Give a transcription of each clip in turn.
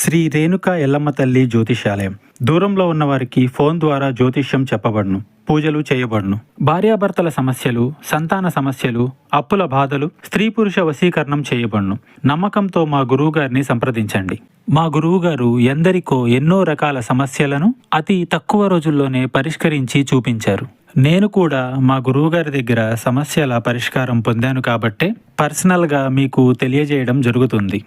శ్రీ రేణుక ఎల్లమ్మ తల్లి జ్యోతిషాలయం. దూరంలో ఉన్నవారికి ఫోన్ ద్వారా జ్యోతిష్యం చెప్పబడును, పూజలు చేయబడును. భార్యాభర్తల సమస్యలు, సంతాన సమస్యలు, అప్పుల బాధలు, స్త్రీ పురుష వశీకరణం చేయబడును. నమ్మకంతో మా గురువుగారిని సంప్రదించండి. మా గురువుగారు ఎందరికో ఎన్నో రకాల సమస్యలను అతి తక్కువ రోజుల్లోనే పరిష్కరించి చూపించారు. నేను కూడా మా గురువుగారి దగ్గర సమస్యల పరిష్కారం పొందాను కాబట్టే పర్సనల్గా మీకు తెలియజేయడం జరుగుతుంది.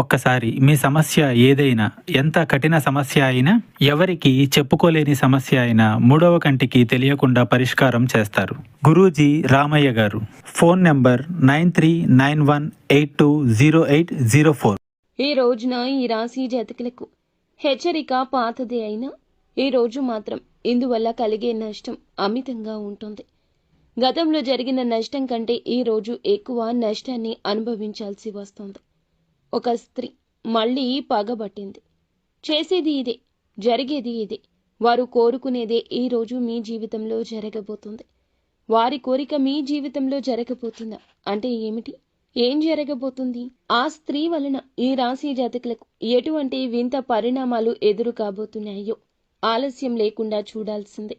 ఒక్కసారి మీ సమస్య ఏదైనా, ఎంత కఠిన సమస్య అయినా, ఎవరికి చెప్పుకోలేని సమస్య అయినా మూడవ కంటికి తెలియకుండా పరిష్కారం చేస్తారు. గురూజీ రామయ్య గారు. Phone number 9391820804. ఈ రోజున ఈ రాశి జాతకులకు హెచ్చరిక పాతదే అయినా ఈ రోజు మాత్రం ఇందువల్ల కలిగే నష్టం అమితంగా ఉంటుంది. గతంలో జరిగిన నష్టం కంటే ఈ రోజు ఎక్కువ నష్టాన్ని అనుభవించాల్సి వస్తుంది. ఒక స్త్రీ మళ్ళీ పగబట్టింది. చేసేది ఇదే, జరిగేది ఇదే. వారు కోరుకునేదే ఈ రోజు మీ జీవితంలో జరగబోతుంది. వారి కోరిక మీ జీవితంలో జరగబోతుందా అంటే ఏమిటి? ఏం జరగబోతుంది? ఆ స్త్రీ వలన ఈ రాశి జాతకులకు ఎటువంటి వింత పరిణామాలు ఎదురు కాబోతున్నాయో ఆలస్యం లేకుండా చూడాల్సిందే.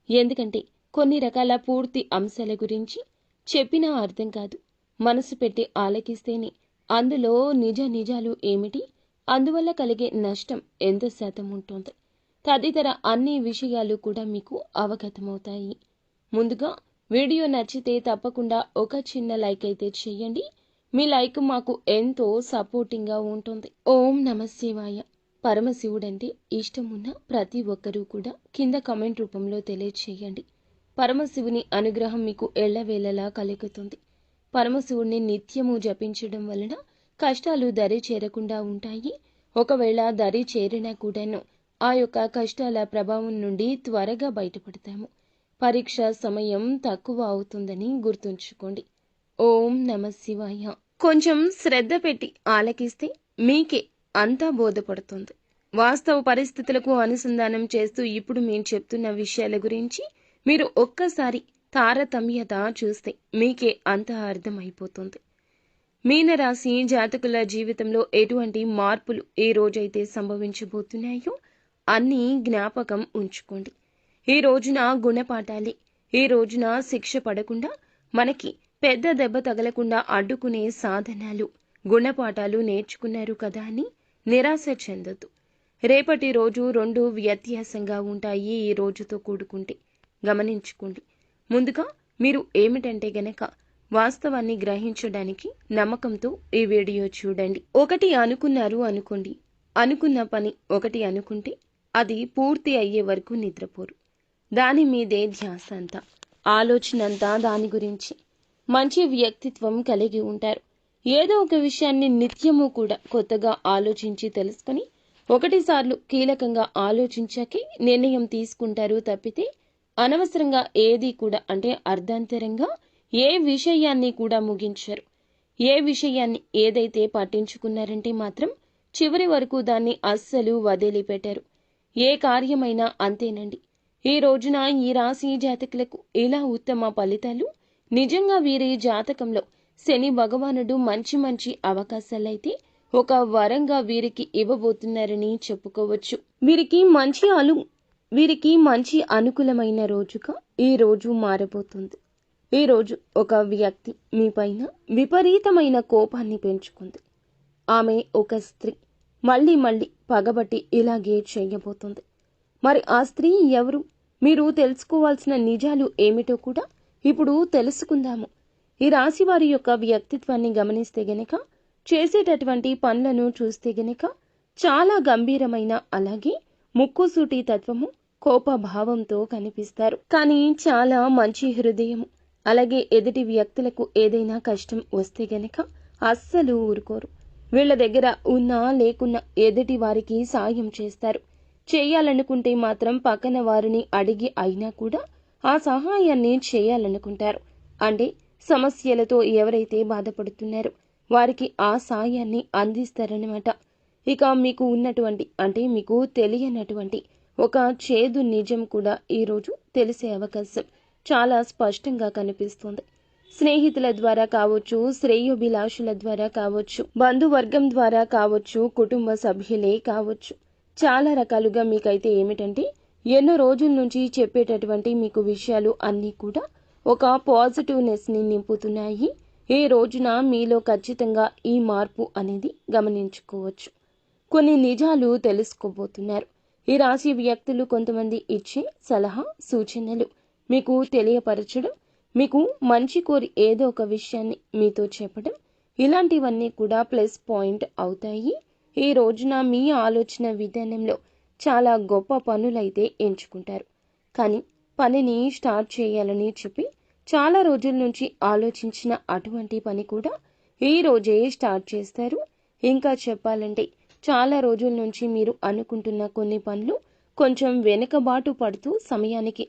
ఎందుకంటే కొన్ని రకాల పూర్తి అంశాల గురించి చెప్పినా అర్థం కాదు. మనసు పెట్టి ఆలకిస్తేనే అందులో నిజాలు ఏమిటి, అందువల్ల కలిగే నష్టం ఎంత శాతం ఉంటుంది, తదితర అన్ని విషయాలు కూడా మీకు అవగతమవుతాయి. ముందుగా వీడియో నచ్చితే తప్పకుండా ఒక చిన్న లైక్ అయితే చేయండి. మీ లైక్ మాకు ఎంతో సపోర్టింగ్గా ఉంటుంది. ఓం నమః శివాయ. పరమశివుడంటే ఇష్టం ఉన్న ప్రతి ఒక్కరూ కూడా కింద కామెంట్ రూపంలో తెలియచేయండి. పరమశివుని అనుగ్రహం మీకు ఎల్లవేళలా కలుగుతుంది. పరమశివుడిని నిత్యము జపించడం వలన కష్టాలు దరి చేరకుండా ఉంటాయి. ఒకవేళ దరి చేరినా కూడాను ఆ యొక్క కష్టాల ప్రభావం నుండి త్వరగా బయటపడతాము. పరీక్ష సమయం తక్కువ అవుతుందని గుర్తుంచుకోండి. ఓం నమః శివాయ. కొంచెం శ్రద్ధ పెట్టి ఆలకిస్తే మీకే అంతా బోధపడుతుంది. వాస్తవ పరిస్థితులకు అనుసంధానం చేస్తూ ఇప్పుడు మేము చెప్తున్న విషయాల గురించి మీరు ఒక్కసారి తారతమ్యత చూస్తే మీకే అంతా అర్థమైపోతుంది. మీనరాశి జాతకుల జీవితంలో ఎటువంటి మార్పులు ఏ రోజైతే సంభవించబోతున్నాయో అన్నీ జ్ఞాపకం ఉంచుకోండి. ఈ రోజున గుణపాఠాలే. ఈ రోజున శిక్ష పడకుండా మనకి పెద్ద దెబ్బ తగలకుండా అడ్డుకునే సాధనాలు, గుణపాఠాలు నేర్చుకున్నారు కదా అని నిరాశ చెందొద్దు. రేపటి రోజు రెండు వ్యత్యాసంగా ఉంటాయి ఈ రోజుతో కూడుకుంటే. గమనించుకోండి. ముందుగా మీరు ఏమిటంటే గనక వాస్తవాన్ని గ్రహించడానికి నమ్మకంతో ఈ వీడియో చూడండి. ఒకటి అనుకున్నారు అనుకోండి. అనుకున్న పని ఒకటి అనుకుంటే అది పూర్తి అయ్యే వరకు నిద్రపోరు. దాని మీదే ధ్యాస అంతా, ఆలోచన అంతా దాని గురించి. మంచి వ్యక్తిత్వం కలిగి ఉంటారు. ఏదో ఒక విషయాన్ని నిత్యము కూడా కొత్తగా ఆలోచించి తెలుసుకొని ఒకటిసార్లు కీలకంగా ఆలోచించాకే నిర్ణయం తీసుకుంటారు తప్పితే అనవసరంగా ఏది కూడా అంటే అర్ధాంతరంగా ఏ విషయాన్ని కూడా ముగించరు. ఏ విషయాన్ని ఏదైతే పట్టించుకున్నారంటే మాత్రం చివరి వరకు దాన్ని అస్సలు వదిలిపెట్టారు. ఏ కార్యమైనా అంతేనండి. ఈ రోజున ఈ రాశి జాతకులకు ఇలా ఉత్తమ ఫలితాలు నిజంగా వీరి జాతకంలో శని భగవానుడు మంచి అవకాశాలైతే ఒక వరంగా వీరికి ఇవ్వబోతున్నారని చెప్పుకోవచ్చు. వీరికి మంచి అనుకూలమైన రోజుగా ఈ రోజు మారబోతుంది. ఈ రోజు ఒక వ్యక్తి మీ పైన విపరీతమైన కోపాన్ని పెంచుకుంది. ఆమె ఒక స్త్రీ. మళ్ళీ పగబట్టి ఇలాగే చేయబోతుంది. మరి ఆ స్త్రీ ఎవరు? మీరు తెలుసుకోవాల్సిన నిజాలు ఏమిటో కూడా ఇప్పుడు తెలుసుకుందాము. ఈ రాశి వారి యొక్క వ్యక్తిత్వాన్ని గమనిస్తే గనక, చేసేటటువంటి పనులను చూస్తే గనక చాలా గంభీరమైన, అలాగే ముక్కుసూటి తత్వము, కోపభావంతో కనిపిస్తారు. కానీ చాలా మంచి హృదయము. అలాగే ఎదుటి వ్యక్తులకు ఏదైనా కష్టం వస్తే గనక అస్సలు ఊరుకోరు. వీళ్ళ దగ్గర ఉన్నా లేకున్నా ఎదుటి వారికి సాయం చేస్తారు. చేయాలనుకుంటే మాత్రం పక్కన వారిని అడిగి అయినా కూడా ఆ సహాయాన్ని చేయాలనుకుంటారు. అంటే సమస్యలతో ఎవరైతే బాధపడుతున్నారో వారికి ఆ సాయాన్ని అందిస్తారనమాట. ఇక మీకు ఉన్నటువంటి అంటే మీకు తెలియనటువంటి ఒక చేదు నిజం కూడా ఈరోజు తెలిసే అవకాశం చాలా స్పష్టంగా కనిపిస్తుంది. స్నేహితుల ద్వారా కావచ్చు, శ్రేయోభిలాషుల ద్వారా కావచ్చు, బంధువర్గం ద్వారా కావచ్చు, కుటుంబ సభ్యులే కావచ్చు. చాలా రకాలుగా మీకైతే ఏమిటంటే ఎన్నో రోజుల నుంచి చెప్పేటటువంటి మీకు విషయాలు అన్నీ కూడా ఒక పాజిటివ్నెస్ని నింపుతున్నాయి. ఈ రోజున మీలో ఖచ్చితంగా ఈ మార్పు అనేది గమనించుకోవచ్చు. కొన్ని నిజాలు తెలుసుకోబోతున్నారు. ఈ రాశి వ్యక్తులు కొంతమంది ఇచ్చే సలహా సూచనలు మీకు తెలియపరచడం, మీకు మంచి కోరి ఏదో ఒక విషయాన్ని మీతో చెప్పడం, ఇలాంటివన్నీ కూడా ప్లస్ పాయింట్ అవుతాయి. ఈ రోజున మీ ఆలోచన విధానంలో చాలా గొప్ప పనులైతే ఎంచుకుంటారు. కానీ పనిని స్టార్ట్ చేయాలని చెప్పి చాలా రోజుల నుంచి ఆలోచించిన అటువంటి పని కూడా ఈ రోజే స్టార్ట్ చేస్తారు. ఇంకా చెప్పాలంటే చాలా రోజుల నుంచి మీరు అనుకుంటున్న కొన్ని పనులు కొంచెం వెనుకబాటు పడుతూ సమయానికి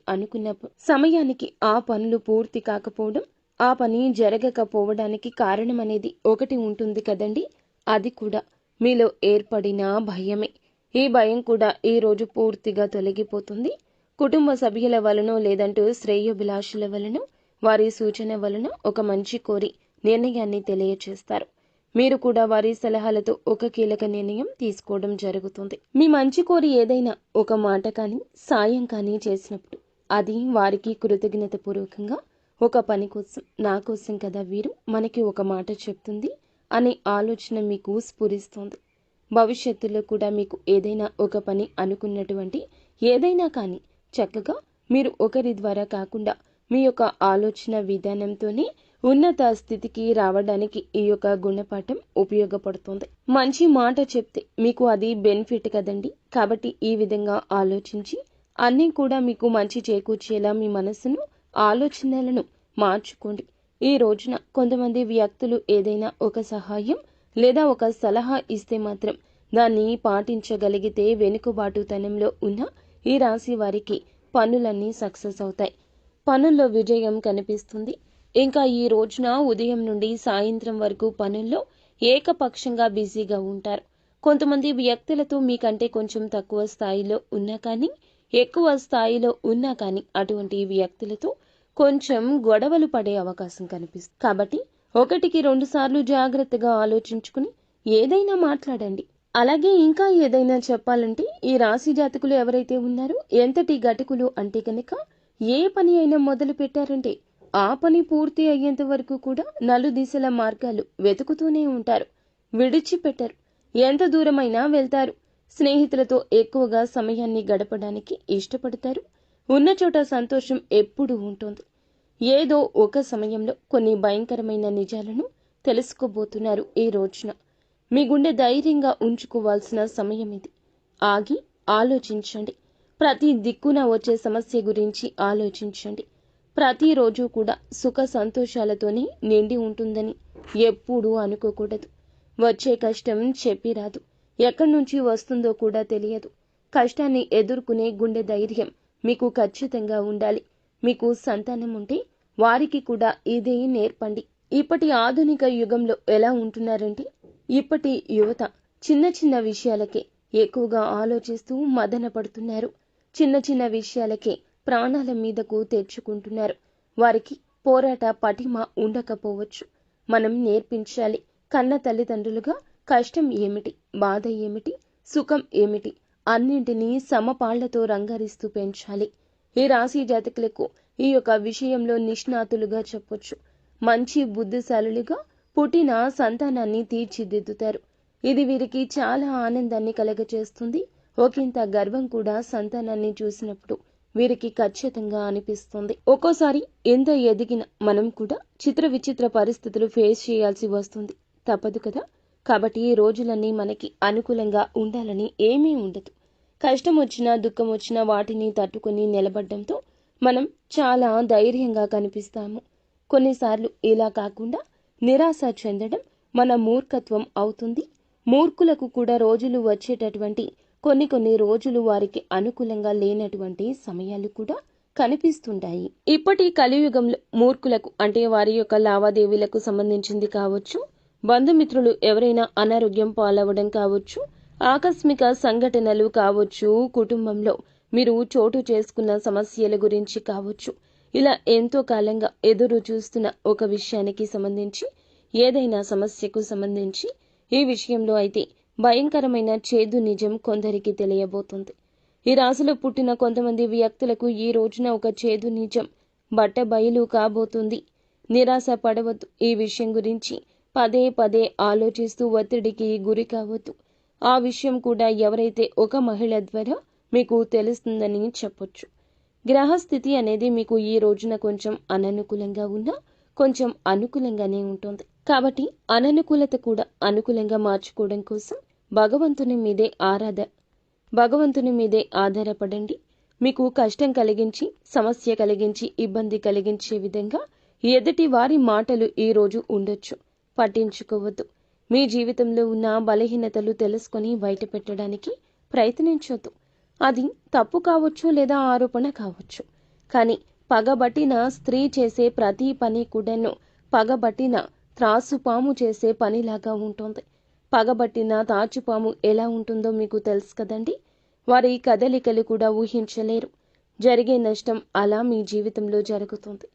ఆ పనులు పూర్తి కాకపోవడం, ఆ పని జరగకపోవడానికి కారణం అనేది ఒకటి ఉంటుంది కదండి. అది కూడా మీలో ఏర్పడిన భయమే. ఈ భయం కూడా ఈ రోజు పూర్తిగా తొలగిపోతుంది. కుటుంబ సభ్యుల వలనో లేదంటూ శ్రేయోభిలాషుల వలనో వారి సూచన వలన ఒక మంచి కోరి నిర్ణయాన్ని తెలియచేస్తారు. మీరు కూడా వారి సలహాలతో ఒక కీలక నిర్ణయం తీసుకోవడం జరుగుతుంది. మీ మంచి కోరి ఏదైనా ఒక మాట కానీ సాయం కానీ చేసినప్పుడు అది వారికి కృతజ్ఞత పూర్వకంగా ఒక పని కోసం, నా కోసం కదా వీరు మనకి ఒక మాట చెప్తుంది అనే ఆలోచన మీకు స్ఫురిస్తుంది. భవిష్యత్తులో కూడా మీకు ఏదైనా ఒక పని అనుకున్నటువంటి ఏదైనా కానీ చక్కగా మీరు ఒకరి ద్వారా కాకుండా మీ యొక్క ఆలోచన విధానంతోనే ఉన్నత స్థితికి రావడానికి ఈ యొక్క గుణపాఠం ఉపయోగపడుతుంది. మంచి మాట చెప్తే మీకు అది బెనిఫిట్ కదండి. కాబట్టి ఈ విధంగా ఆలోచించి అన్నీ కూడా మీకు మంచి చేకూర్చేలా మీ మనసును, ఆలోచనలను మార్చుకోండి. ఈ రోజున కొంతమంది వ్యక్తులు ఏదైనా ఒక సహాయం లేదా ఒక సలహా ఇస్తే మాత్రం దాన్ని పాటించగలిగితే వెనుకబాటుతనంలో ఉన్న ఈ రాశి వారికి పనులన్నీ సక్సెస్ అవుతాయి. పనుల్లో విజయం కనిపిస్తుంది. ఇంకా ఈ రోజున ఉదయం నుండి సాయంత్రం వరకు పనుల్లో ఏకపక్షంగా బిజీగా ఉంటారు. కొంతమంది వ్యక్తులతో మీకంటే కొంచెం తక్కువ స్థాయిలో ఉన్నా కానీ, ఎక్కువ స్థాయిలో ఉన్నా కానీ అటువంటి వ్యక్తులతో కొంచెం గొడవలు పడే అవకాశం కనిపిస్తుంది. కాబట్టి 1-2 సార్లు జాగ్రత్తగా ఆలోచించుకుని ఏదైనా మాట్లాడండి. అలాగే ఇంకా ఏదైనా చెప్పాలంటే ఈ రాశి జాతకులు ఎవరైతే ఉన్నారో ఎంతటి గటకులు అంటే కనుక ఏ పని అయినా మొదలు పెట్టారంటే ఆ పని పూర్తి అయ్యేంత వరకు కూడా నలుదిశల మార్గాలు వెతుకుతూనే ఉంటారు. విడిచిపెట్టరు. ఎంత దూరమైనా వెళ్తారు. స్నేహితులతో ఎక్కువగా సమయాన్ని గడపడానికి ఇష్టపడతారు. ఉన్న చోట సంతోషం ఎప్పుడూ ఉంటుంది. ఏదో ఒక సమయంలో కొన్ని భయంకరమైన నిజాలను తెలుసుకోబోతున్నారు. ఈ రోజున మీ గుండె ధైర్యంగా ఉంచుకోవాల్సిన సమయం ఇది. ఆగి ఆలోచించండి. ప్రతి దిక్కున వచ్చే సమస్య గురించి ఆలోచించండి. ప్రతిరోజు కూడా సుఖ సంతోషాలతోనే నిండి ఉంటుందని ఎప్పుడూ అనుకోకూడదు. వచ్చే కష్టం చెప్పి రాదు. ఎక్కడి నుంచి వస్తుందో కూడా తెలియదు. కష్టాన్ని ఎదుర్కొనే గుండె ధైర్యం మీకు ఖచ్చితంగా ఉండాలి. మీకు సంతానం ఉంటే వారికి కూడా ఇదే నేర్పండి. ఇప్పటి ఆధునిక యుగంలో ఎలా ఉంటున్నారంటే ఇప్పటి యువత చిన్న చిన్న విషయాలకే ఎక్కువగా ఆలోచిస్తూ మదన పడుతున్నారు. చిన్న చిన్న విషయాలకే ప్రాణాల మీదకు తెచ్చుకుంటున్నారు. వారికి పోరాట పటిమ ఉండకపోవచ్చు. మనం నేర్పించాలి. కన్న తల్లిదండ్రులుగా కష్టం ఏమిటి, బాధ ఏమిటి, సుఖం ఏమిటి అన్నింటినీ సమపాళ్లతో రంగరిస్తూ పెంచాలి. ఈ రాశి జాతకులకు ఈ యొక్క విషయంలో నిష్ణాతులుగా చెప్పొచ్చు. మంచి బుద్ధిశాలులుగా పుట్టిన సంతానాన్ని తీర్చిదిద్దుతారు. ఇది వీరికి చాలా ఆనందాన్ని కలగచేస్తుంది. ఒకంత గర్వం కూడా సంతానాన్ని చూసినప్పుడు వీరికి ఖచ్చితంగా అనిపిస్తుంది. ఒక్కోసారి ఎంత ఎదిగిన మనం కూడా చిత్ర విచిత్ర పరిస్థితులు ఫేస్ చేయాల్సి వస్తుంది. తప్పదు కదా. కాబట్టి ఈ రోజులన్నీ మనకి అనుకూలంగా ఉండాలని ఏమీ ఉండదు. కష్టం వచ్చినా దుఃఖం వచ్చినా వాటిని తట్టుకొని నిలబడడంతో మనం చాలా ధైర్యంగా కనిపిస్తాము. కొన్నిసార్లు ఇలా కాకుండా నిరాశ చెందడం మన మూర్ఖత్వం అవుతుంది. మూర్ఖులకు కూడా రోజులు వచ్చేటటువంటి కొన్ని రోజులు వారికి అనుకూలంగా లేనటువంటి సమయాలు కూడా కనిపిస్తుంటాయి. ఇప్పటి కలియుగంలో మూర్ఖులకు అంటే వారి యొక్క లావాదేవీలకు సంబంధించింది కావచ్చు, బంధుమిత్రులు ఎవరైనా అనారోగ్యం పాలవడం కావచ్చు, ఆకస్మిక సంఘటనలు కావచ్చు, కుటుంబంలో మీరు చోటు చేసుకున్న సమస్యల గురించి కావచ్చు, ఇలా ఎంతో కాలంగా ఎదురు చూస్తున్న ఒక విషయానికి సంబంధించి, ఏదైనా సమస్యకు సంబంధించి ఈ విషయంలో అయితే భయంకరమైన చేదు నిజం కొందరికి తెలియబోతుంది. ఈ రాశిలో పుట్టిన కొంతమంది వ్యక్తులకు ఈ రోజున ఒక చేదు నిజం బట్టబయలు కాబోతుంది. నిరాశ పడవద్దు. ఈ విషయం గురించి పదే పదే ఆలోచిస్తూ ఒత్తిడికి గురి కావద్దు. ఆ విషయం కూడా ఎవరైతే ఒక మహిళ ద్వారా మీకు తెలుస్తుందని చెప్పొచ్చు. గ్రహస్థితి అనేది మీకు ఈ రోజున కొంచెం అననుకూలంగా ఉన్నా కొంచెం అనుకూలంగానే ఉంటుంది. కాబట్టి అననుకూలత కూడా అనుకూలంగా మార్చుకోవడం కోసం భగవంతుని మీదే ఆధారపడండి. మీకు కష్టం కలిగించి, సమస్య కలిగించి, ఇబ్బంది కలిగించే విధంగా ఎదుటి వారి మాటలు ఈ రోజు ఉండొచ్చు. పట్టించుకోవద్దు. మీ జీవితంలో ఉన్న బలహీనతలు తెలుసుకొని బయటపెట్టడానికి ప్రయత్నించొద్దు. అది తప్పు కావచ్చు లేదా ఆరోపణ కావచ్చు. కానీ పగబట్టిన స్త్రీ చేసే ప్రతి పని కూడాను పగబట్టిన త్రాసుపాము చేసే పనిలాగా ఉంటుంది. పగబట్టిన తాచుపాము ఎలా ఉంటుందో మీకు తెలుసు కదండి. వారి కదలికలు కూడా ఊహించలేరు. జరిగే నష్టం అలా మీ జీవితంలో జరుగుతుంది.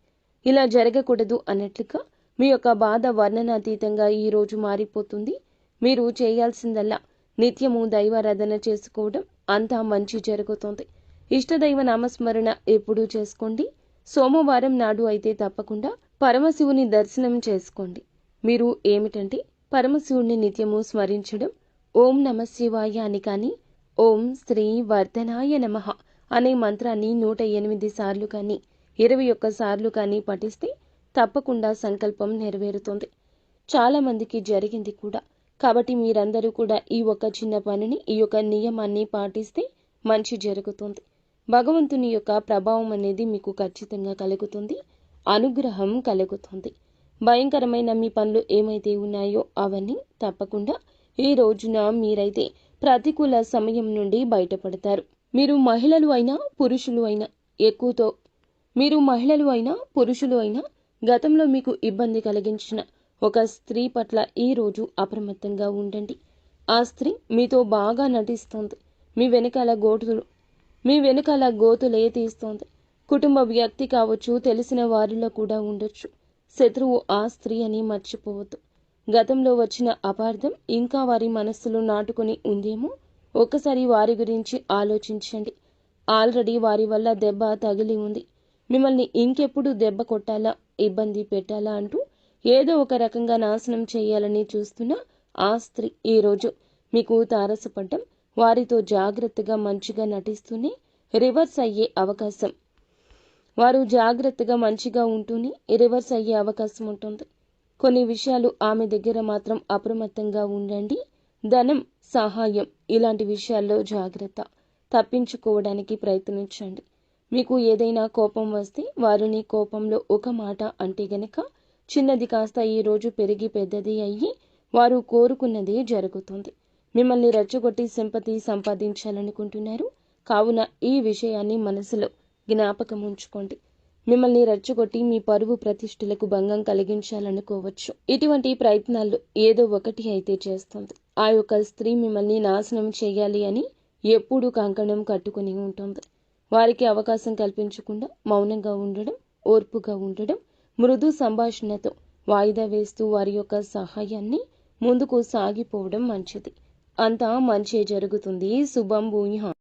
ఇలా జరగకూడదు అన్నట్లుగా మీ యొక్క బాధ వర్ణనాతీతంగా ఈ రోజు మారిపోతుంది. మీరు చేయాల్సిందల్లా నిత్యము దైవారాధన చేసుకోవడం, అంతా మంచి జరుగుతుంది. ఇష్టదైవ నామస్మరణ ఎప్పుడూ చేసుకోండి. సోమవారం నాడు అయితే తప్పకుండా పరమశివుని దర్శనం చేసుకోండి. మీరు ఏమిటంటే పరమశివుణ్ణి నిత్యము స్మరించడం, ఓం నమ శివాయ అని కానీ, ఓం శ్రీ వర్ధనాయ నమః అనే మంత్రాన్ని 108 సార్లు కానీ 21 సార్లు కానీ పఠిస్తే తప్పకుండా సంకల్పం నెరవేరుతుంది. చాలా మందికి జరిగింది కూడా. కాబట్టి మీరందరూ కూడా ఈ ఒక చిన్న పనిని, ఈ యొక్క నియమాన్ని పాటిస్తే మంచి జరుగుతుంది. భగవంతుని యొక్క ప్రభావం అనేది మీకు ఖచ్చితంగా కలుగుతుంది. అనుగ్రహం కలుగుతుంది. భయంకరమైన మీ పనులు ఏమైతే ఉన్నాయో అవన్నీ తప్పకుండా ఈ రోజున మీరైతే ప్రతికూల సమయం నుండి బయటపడతారు. మీరు మహిళలు అయినా పురుషులు అయినా గతంలో మీకు ఇబ్బంది కలిగించిన ఒక స్త్రీ పట్ల ఈ రోజు అప్రమత్తంగా ఉండండి. ఆ స్త్రీ మీతో బాగా నటిస్తోంది. మీ వెనకాల గోతులే తీస్తోంది. కుటుంబ వ్యక్తి కావచ్చు, తెలిసిన వారిలో కూడా ఉండొచ్చు. శత్రువు ఆ స్త్రీ అని మర్చిపోవద్దు. గతంలో వచ్చిన అపార్థం ఇంకా వారి మనస్సులో నాటుకుని ఉందేమో. ఒక్కసారి వారి గురించి ఆలోచించండి. ఆల్రెడీ వారి వల్ల దెబ్బ తగిలి ఉంది. మిమ్మల్ని ఇంకెప్పుడు దెబ్బ కొట్టాలా, ఇబ్బంది పెట్టాలా అంటూ ఏదో ఒక రకంగా నాశనం చేయాలని చూస్తున్న ఆ స్త్రీ ఈరోజు మీకు తారసపడ్డం, వారితో జాగ్రత్తగా మంచిగా నటిస్తూనే రివర్స్ అయ్యే అవకాశం, వారు జాగ్రత్తగా మంచిగా ఉంటూనే రివర్స్ అయ్యే అవకాశం ఉంటుంది. కొన్ని విషయాలు ఆమె దగ్గర మాత్రం అప్రమత్తంగా ఉండండి. ధనం, సహాయం ఇలాంటి విషయాల్లో జాగ్రత్త. తప్పించుకోవడానికి ప్రయత్నించండి. మీకు ఏదైనా కోపం వస్తే వారిని కోపంలో ఒక మాట అంటే గనక చిన్నది కాస్త ఈ రోజు పెరిగి పెద్దది అయ్యి వారు కోరుకున్నదే జరుగుతుంది. మిమ్మల్ని రెచ్చగొట్టి సింపతి సంపాదించాలనుకుంటున్నారు. కావున ఈ విషయాన్ని మనసులో జ్ఞాపకం ఉంచుకోండి. మిమ్మల్ని రెచ్చగొట్టి మీ పరువు ప్రతిష్టలకు భంగం కలిగించాలనుకోవచ్చు. ఇటువంటి ప్రయత్నాల్లో ఏదో ఒకటి అయితే చేస్తుంది. ఆ యొక్క స్త్రీ మిమ్మల్ని నాశనం చేయాలి అని ఎప్పుడూ కంకణం కట్టుకుని ఉంటుంది. వారికి అవకాశం కల్పించకుండా మౌనంగా ఉండడం, ఓర్పుగా ఉండడం, మృదు సంభాషణతో వాయిదా వేస్తూ వారి యొక్క సహాయాన్ని ముందుకు సాగిపోవడం మంచిది. అంతా మంచే జరుగుతుంది. శుభం భూయాత్.